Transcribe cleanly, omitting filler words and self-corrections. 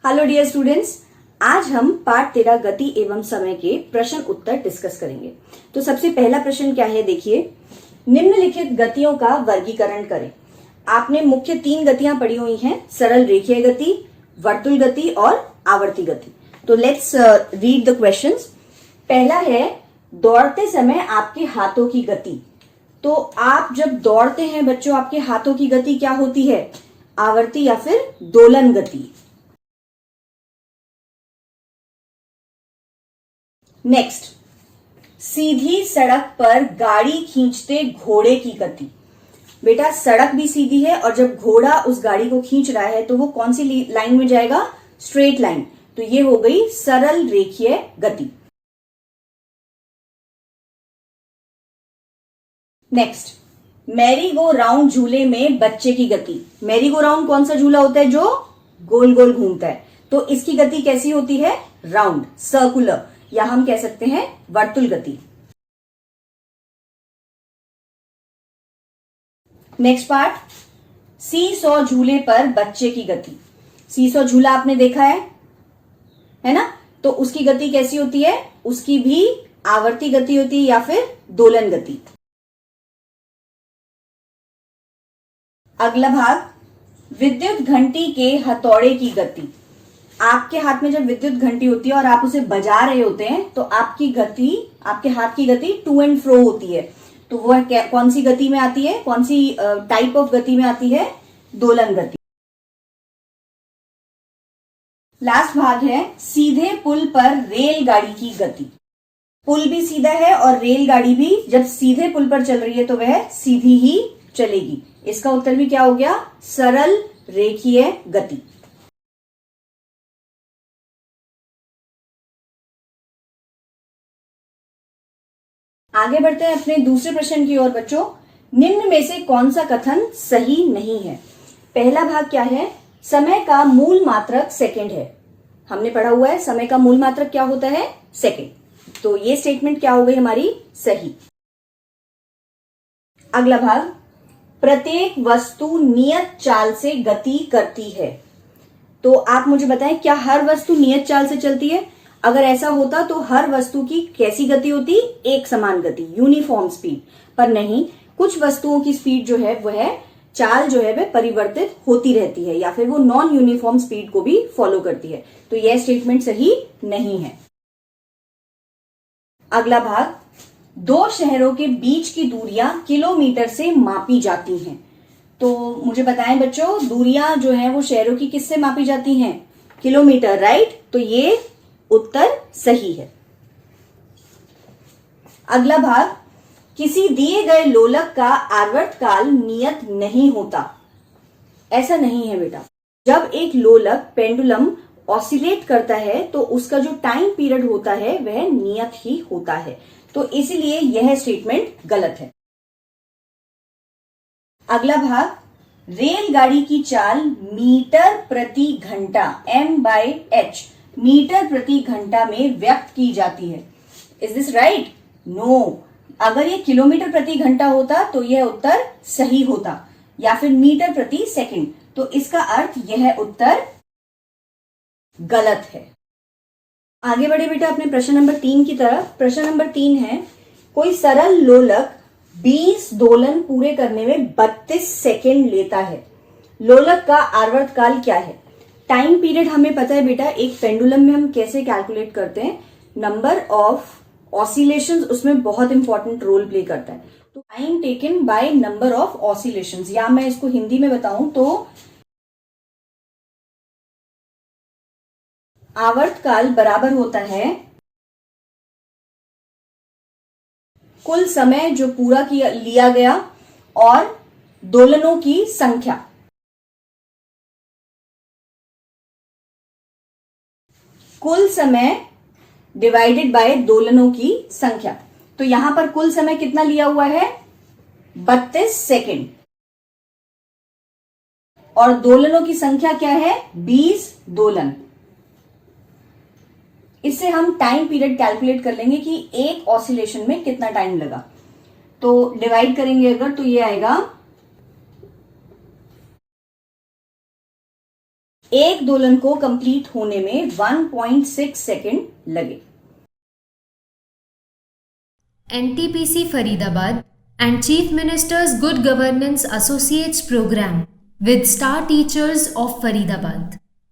Hello dear students, आज हम पाठ 13 गति एवं समय के प्रश्न उत्तर डिस्कस करेंगे। तो सबसे पहला प्रश्न क्या है, देखिए, निम्नलिखित गतियों का वर्गीकरण करें। आपने मुख्य 3 गतियां पढ़ी हुई हैं, सरल रेखीय गति, वर्तुल गति और आवर्ती गति। तो लेट्स रीड द क्वेश्चंस। पहला है, दौड़ते समय आपके हाथों की गति। तो आप जब दौड़ते हैं बच्चों, आपके हाथों की गति क्या होती है, आवर्ती या फिर दोलन गति। नेक्स्ट, सीधी सड़क पर गाड़ी खींचते घोड़े की गति। बेटा, सड़क भी सीधी है और जब घोड़ा उस गाड़ी को खींच रहा है तो वो कौन सी लाइन में जाएगा, स्ट्रेट लाइन। तो ये हो गई सरल रेखीय गति। नेक्स्ट, मैरी गो राउंड झूले में बच्चे की गति। मैरी गो राउंड कौन सा झूला होता है जो गोल गोल घूमता है, तो इसकी गति कैसी होती है, राउंड, सर्कुलर, या हम कह सकते हैं वर्तुल गति। नेक्स्ट पार्ट, सी सौ झूले पर बच्चे की गति। सी सौ झूला आपने देखा है ना, तो उसकी गति कैसी होती है, उसकी भी आवर्ती गति होती है या फिर दोलन गति। अगला भाग, विद्युत घंटी के हथौड़े की गति। आपके हाथ में जब विद्युत घंटी होती है और आप उसे बजा रहे होते हैं तो आपकी गति, आपके हाथ की गति टू एंड फ्रो होती है। तो वह कौन सी गति में आती है, कौन सी टाइप ऑफ गति में आती है, दोलन गति। लास्ट भाग है, सीधे पुल पर रेलगाड़ी की गति। पुल भी सीधा है और रेलगाड़ी भी जब सीधे पुल पर चल रही है तो वह सीधी ही चलेगी। इसका उत्तर भी क्या हो गया, सरल रेखीय गति। आगे बढ़ते हैं अपने दूसरे प्रश्न की ओर बच्चों। निम्न में से कौन सा कथन सही नहीं है। पहला भाग क्या है, समय का मूल मात्रक सेकंड है। हमने पढ़ा हुआ है समय का मूल मात्रक क्या होता है, सेकंड। तो ये स्टेटमेंट क्या हो गई हमारी, सही। अगला भाग, प्रत्येक वस्तु नियत चाल से गति करती है। तो आप मुझे बताएं, क्या हर वस्तु नियत चाल से चलती है? अगर ऐसा होता तो हर वस्तु की कैसी गति होती, एक समान गति, यूनिफॉर्म स्पीड। पर नहीं, कुछ वस्तुओं की स्पीड जो है वह चाल जो है वह परिवर्तित होती रहती है या फिर वो नॉन यूनिफॉर्म स्पीड को भी फॉलो करती है। तो यह स्टेटमेंट सही नहीं है। अगला भाग, दो शहरों के बीच की दूरियां किलोमीटर से मापी जाती हैं। तो मुझे बताएं बच्चों, दूरियां जो है वो शहरों की किससे मापी जाती हैं, किलोमीटर, राइट। तो ये उत्तर सही है। अगला भाग, किसी दिए गए लोलक का आवर्तकाल नियत नहीं होता। ऐसा नहीं है बेटा। जब एक लोलक पेंडुलम ऑसिलेट करता है तो उसका जो टाइम पीरियड होता है वह नियत ही होता है। तो इसलिए यह स्टेटमेंट गलत है। अगला भाग, रेलगाड़ी की चाल मीटर प्रति घंटा m/h मीटर प्रति घंटा में व्यक्त की जाती है। Is this right? नो। अगर ये किलोमीटर प्रति घंटा होता तो यह उत्तर सही होता, या फिर मीटर प्रति सेकंड। तो इसका अर्थ यह उत्तर गलत है। आगे बढ़े बेटा अपने प्रश्न नंबर 3 की तरफ। प्रश्न नंबर 3 है, कोई सरल लोलक 20 दोलन पूरे करने में 32 सेकेंड लेता है। लोलक का आवर्तकाल क्या है? टाइम पीरियड हमें पता है बेटा, एक पेंडुलम में हम कैसे कैलकुलेट करते हैं, नंबर ऑफ ऑसिलेशंस उसमें बहुत इंपॉर्टेंट रोल प्ले करता है। तो time taken by number of oscillations, या मैं इसको हिंदी में बताऊं तो आवर्तकाल बराबर होता है कुल समय जो पूरा लिया गया और दोलनों की संख्या। कुल समय डिवाइडेड बाय दोलनों की संख्या। तो यहां पर कुल समय कितना लिया हुआ है, 32 सेकेंड, और दोलनों की संख्या क्या है, 20 दोलन। इससे हम टाइम पीरियड कैलकुलेट कर लेंगे कि एक ऑसिलेशन में कितना टाइम लगा। तो डिवाइड करेंगे अगर, तो ये आएगा एक दोलन को कंप्लीट होने में 1.6 सेकेंड लगे। NTPC Faridabad and Chief Minister's Good Governance Associates Program with Star Teachers of Faridabad.